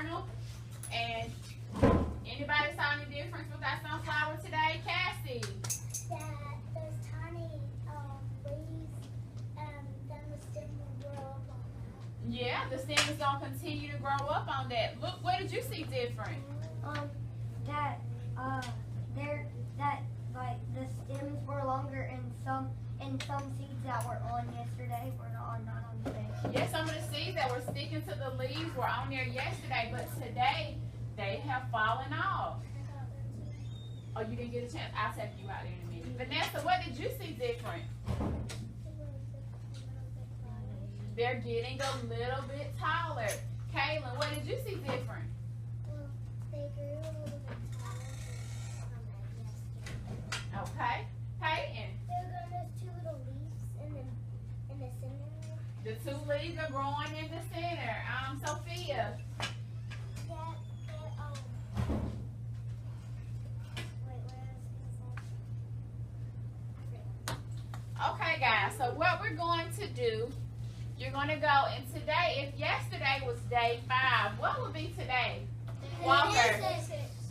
journal. And anybody saw any difference with our sunflower today? Cassie? That those tiny leaves, then the stem will grow up on that. Yeah, the stem is gonna continue to grow up on that. Look, what did you see different? That like the stems were longer and some seeds that were on yesterday were not on today. Yeah, some of the seeds that were sticking to the leaves were on there yesterday, but today they have fallen off. Oh, you didn't get a chance? I'll take you out there in a minute. Vanessa, what did you see different? They're getting a little bit taller. Kaylin, what did you see different? Well, they grew a little bit taller yesterday. Okay. Peyton, They're growing those two little leaves in the center. the two leaves are growing in the center. Sophia. Okay, guys, so what we're going to do, you're going to go, and today, if yesterday was day 5, what will be today? Walker,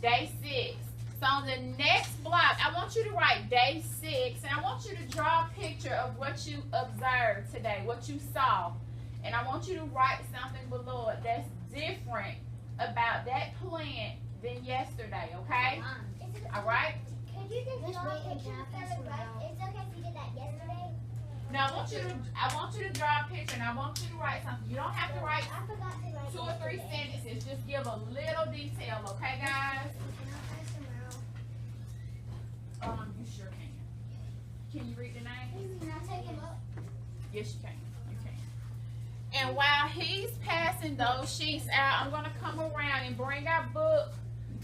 day 6. So on the next block, I want you to write day 6, and I want you to draw a picture of what you observed today, what you saw. And I want you to write something below it that's different about that plant than yesterday, okay? All right? Could you just draw a picture instead of write? It's okay if you did that yesterday. Now I want you to draw a picture, and I want you to write something. You don't have to write I forgot to write 2 or 3 sentences. Just give a little detail, okay, guys? You sure can. Can you read the name? Can I take him up? Yes, you can. You can. And while he's passing those sheets out, I'm going to come around and bring our book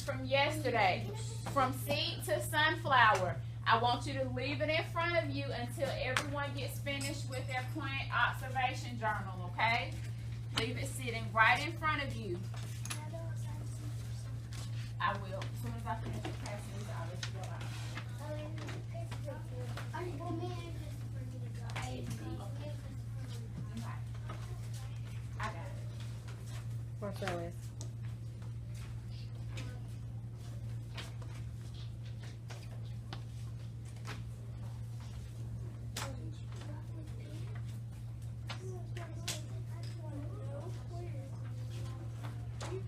from yesterday, From Seed to Sunflower. I want you to leave it in front of you until everyone gets finished with their plant observation journal, okay? Leave it sitting right in front of you. I will. As soon as I finish passing these, I'll let you go out. I got it. What's your list?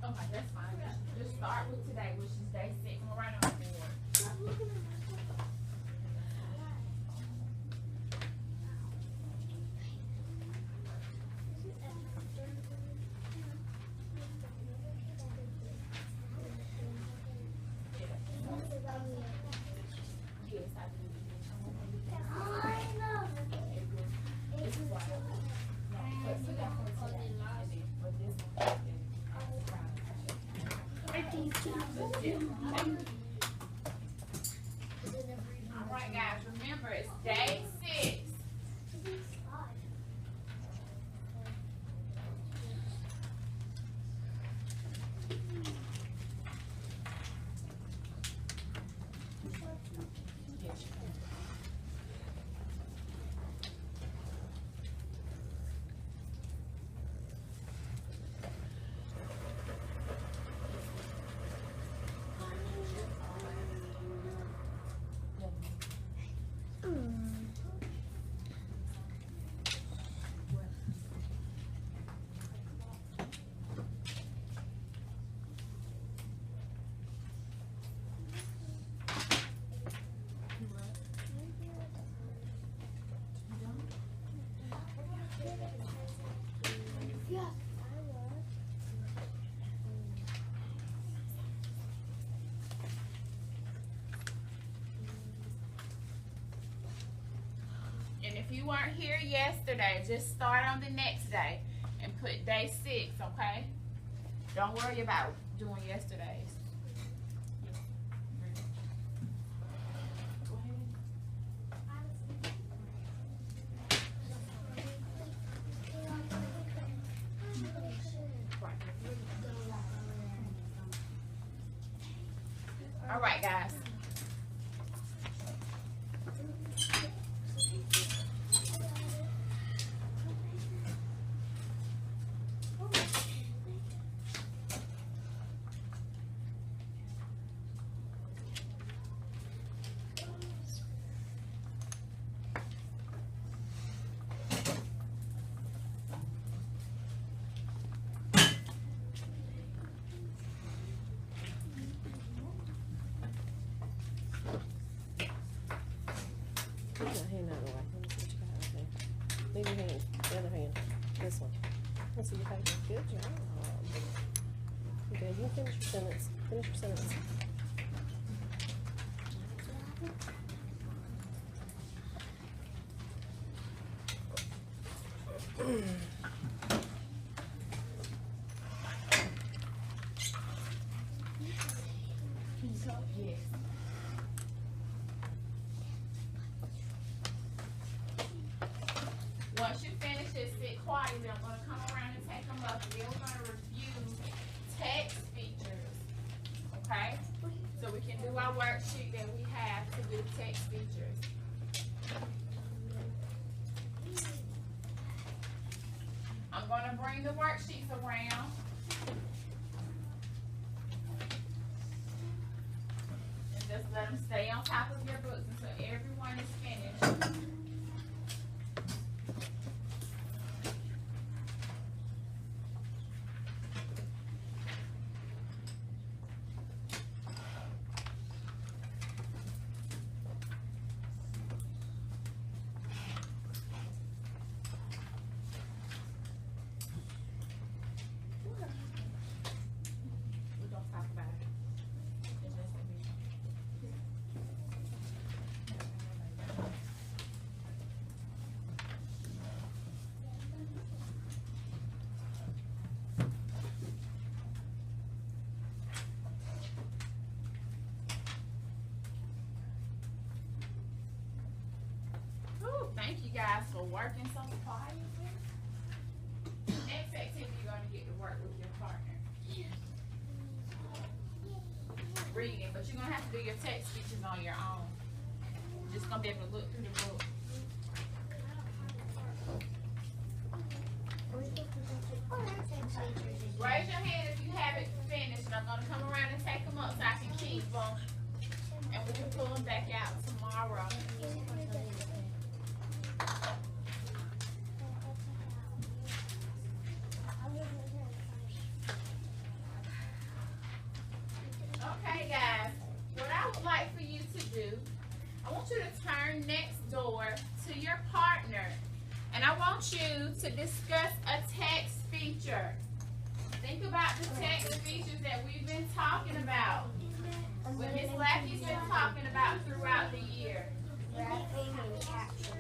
Okay, that's fine. Just start with today, which is day 6. We're right on the board. Yes, I do. This is why. No, but we got for today, and then for this one, all right, guys, remember it's day 6. And if you weren't here yesterday, just start on the next day and put day 6, okay? Don't worry about doing yesterday's. Go ahead. All right, guys. can see your paper. Good job. Good. You finish your sentence. Finish your sentence. Yes. Once you finish this, sit quietly. I'm going to come around and take them up. And then we're going to review text features. Okay? So we can do our worksheet that we have to do text features. I'm going to bring the worksheets around. And just let them stay on top of your books until everyone is finished. We're going to talk about it. It's just a bit. Ooh, thank you guys for working so quietly. Next activity, you're going to get to work with your partner. Reading, but you're going to have to do your text features on your own. You're just going to be able to look through the book. Raise your hand if you haven't finished, and I'm going to come around and take them up so I can keep them. And we can pull them back out tomorrow. Okay, guys, what I would like for you to do, I want you to turn next door to your partner, and I want you to discuss a text feature. Think about the text features that we've been talking about, what Miss Lackey's been talking about throughout the year. Wrapping and caption.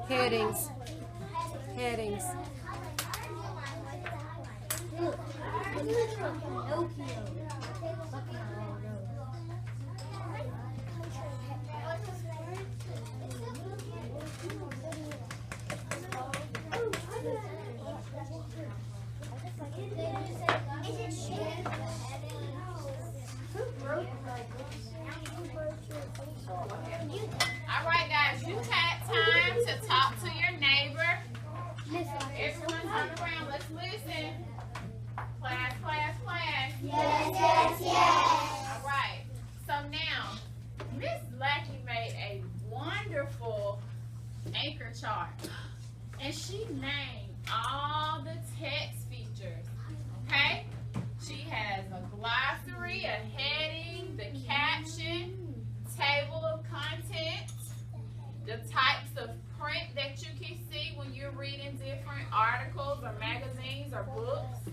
Headings. Headings. All right, guys, you had time to talk to your neighbor. Everyone turn around. Let's listen. Class, class, class. All right. So now, Miss Lackey made a wonderful anchor chart, and she named all the text features. Okay? She has a glossary, a heading, the caption, table of contents, the types of print that you can see when you're reading different articles or magazines or books.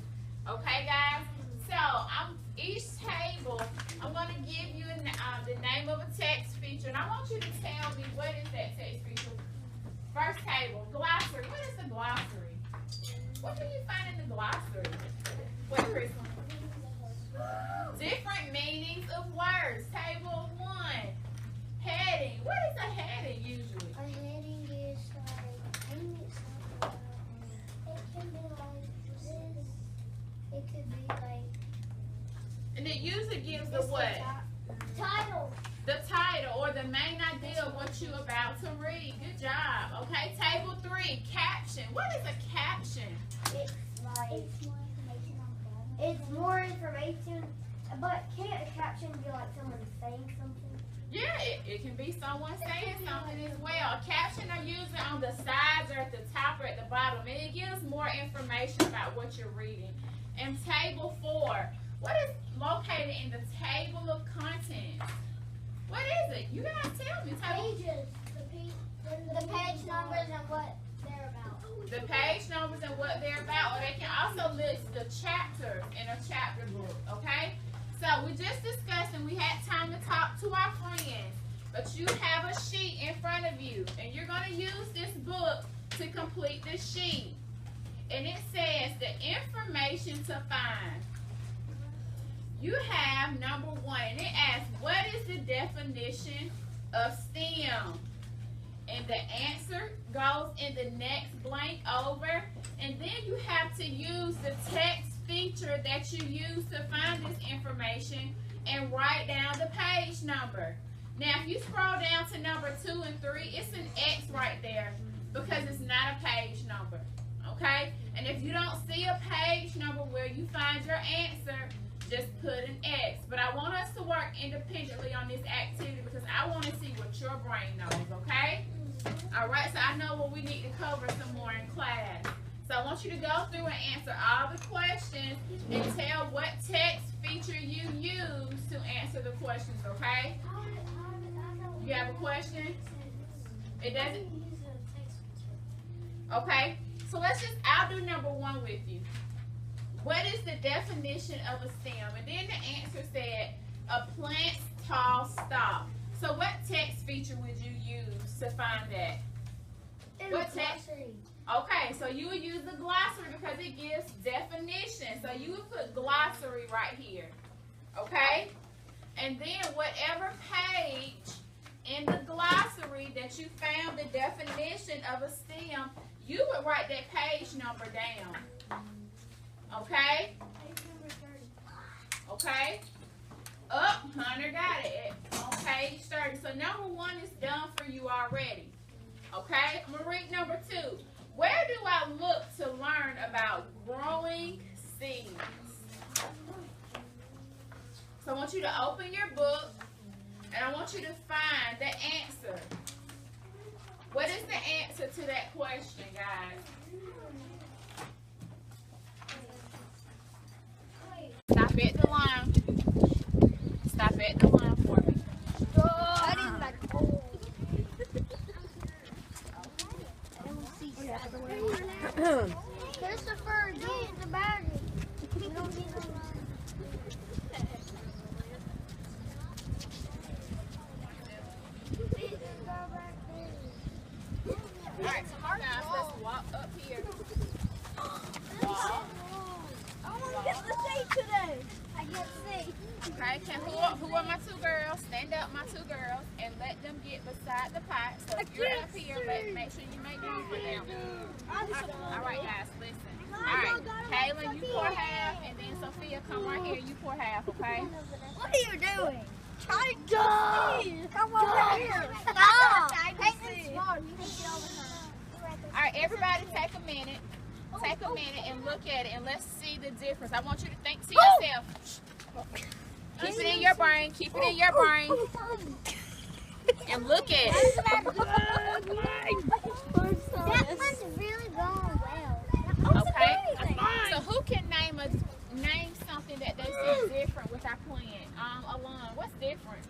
Okay, guys? So, each table, I'm going to give you the name of a text feature, and I want you to tell me what is that text feature. First table, glossary. What is the glossary? What do you find in the glossary? What, Chris? Different meanings of words. Table 1. Heading. What is a heading usually? A heading is like, I think it's something, it can be like this, it could be like. And it usually gives the what? Title. The title or the main idea of what you about to read. Good job. Okay, table 3, caption. What is a caption? It's like it's more information, but can't a caption be like someone saying something? Yeah, it can be someone saying something as well. A caption are usually on the sides or at the top or at the bottom, and it gives more information about what you're reading. And table 4, what is located in the table of contents? What is it? You guys tell me. Pages. The page numbers and what they're about. The page numbers and what they're about, or they can also list the chapter in a chapter book, okay? So we just discussed and we had time to talk to our friends, but you have a sheet in front of you, and you're going to use this book to complete the sheet. And it says the information to find. You have number 1, and it asks, what is the definition of STEM? And the answer goes in the next blank over, and then you have to use the text feature that you use to find this information and write down the page number. Now, if you scroll down to number 2 and 3, it's an X right there because it's not a page number, okay? And if you don't see a page number where you find your answer, just put an X. But I want us to work independently on this activity because I want to see what your brain knows, okay? All right, so I know what we need to cover some more in class. So I want you to go through and answer all the questions and tell what text feature you use to answer the questions, okay? You have a question? It doesn't? Okay, so I'll do number 1 with you. What is the definition of a stem? And then the answer said, a plant's tall stalk. So what text feature would you use to find that? What text? Okay, so you would use the glossary because it gives definition. So you would put glossary right here, okay? And then whatever page in the glossary that you found the definition of a stem, you would write that page number down, okay? Okay? Hunter got it on page 30. So number 1 is done for you already, okay? I'm going to read number 2. Where do I look to learn about growing seeds? So I want you to open your book, and I want you to find the answer. What is the answer to that question, guys? Stop at the line. Stop at the line for me. Christopher, get the bag. We don't need the line. Alright, guys, let's walk up here. Walk. I want to get the seat today. I get the seat. Okay, who are my 2 girls? Stand up, my 2 girls, and let them get beside the pot. So if you're up here, make sure you make room for them. Alright, guys, listen. Alright, Kaylin, you pour half, and then Sophia, come right here, you pour half, okay? What are you doing? Try to come over here. Stop. Alright, everybody take a minute. Take a minute and look at it, and let's see the difference. I want you to think to yourself. Keep it in your brain. Keep it in your brain. And look at it. That one's really going well. Okay. So who can name something that they see different with our plant? Alon, what's different?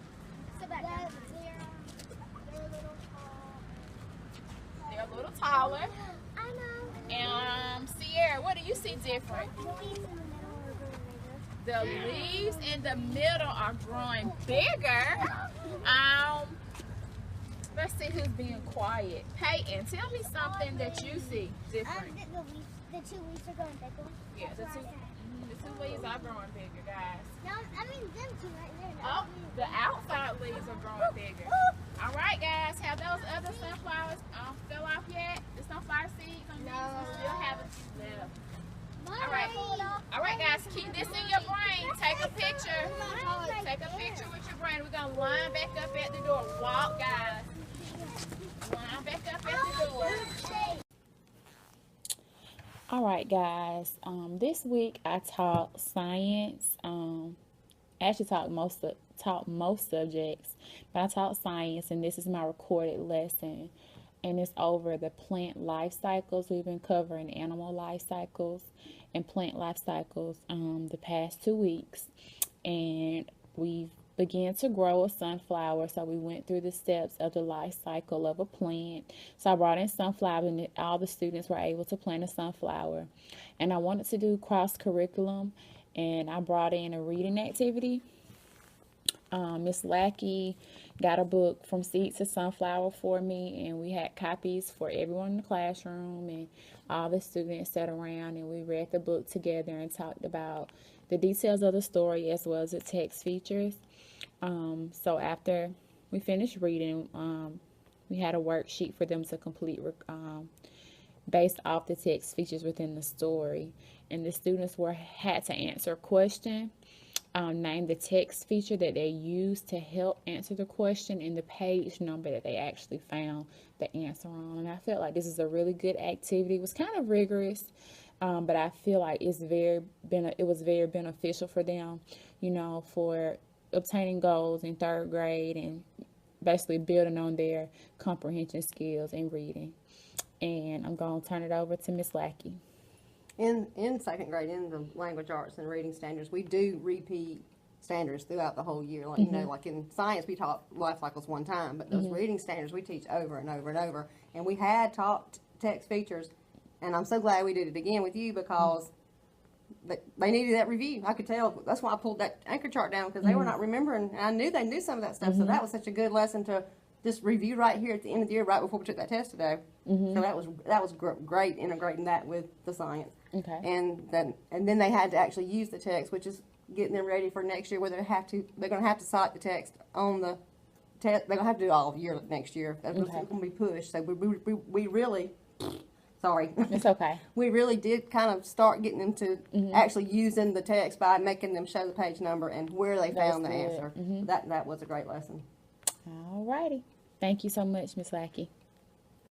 They're a little taller. I know. And Sierra, what do you see different? The leaves in the middle are growing bigger. Let's see who's being quiet. Peyton, tell me something that you see different. The 2 leaves are going bigger. Yeah, the two leaves are growing bigger, guys. No, I mean them 2 right there. Oh, the outside leaves are growing bigger. All right, guys, have those other sunflowers fell off yet? The sunflower seeds on these? We still have a few left. All right, guys, keep this in your brain. Take a picture. Take a picture with your brain. We're going to line back up at the door. Walk, guys. All right, guys. This week I taught science. Actually taught most subjects, but I taught science, and this is my recorded lesson. And it's over the plant life cycles. We've been covering animal life cycles and plant life cycles the past 2 weeks, and we've began to grow a sunflower. So we went through the steps of the life cycle of a plant. So I brought in sunflower, and all the students were able to plant a sunflower. And I wanted to do cross curriculum, and I brought in a reading activity. Miss Lackey got a book From Seed to Sunflower for me, and we had copies for everyone in the classroom, and all the students sat around and we read the book together and talked about the details of the story as well as the text features. So after we finished reading, we had a worksheet for them to complete based off the text features within the story, and the students had to answer a question. Name the text feature that they used to help answer the question and the page number that they actually found the answer on. And I felt like this is a really good activity. It was kind of rigorous, but I feel like it was very beneficial for them, for obtaining goals in 3rd grade and basically building on their comprehension skills and reading. And I'm going to turn it over to Miss Lackey. In 2nd grade, in the language arts and reading standards, we do repeat standards throughout the whole year. Like, like in science, we taught life cycles one time, but those reading standards we teach over and over and over. And we had taught text features, and I'm so glad we did it again with you because they needed that review. I could tell. That's why I pulled that anchor chart down, because they were not remembering. And I knew they knew some of that stuff, so that was such a good lesson to just review right here at the end of the year, right before we took that test today. So that was great, integrating that with the science. Okay. And then they had to actually use the text, which is getting them ready for next year, where they're going to have to cite the text on the test. They're going to have to do it all year next year. It's going to be pushed. So we really, sorry. It's okay. We really did kind of start getting them to actually using the text by making them show the page number and where they found the answer. That was a great lesson. All righty. Thank you so much, Miss Lackey.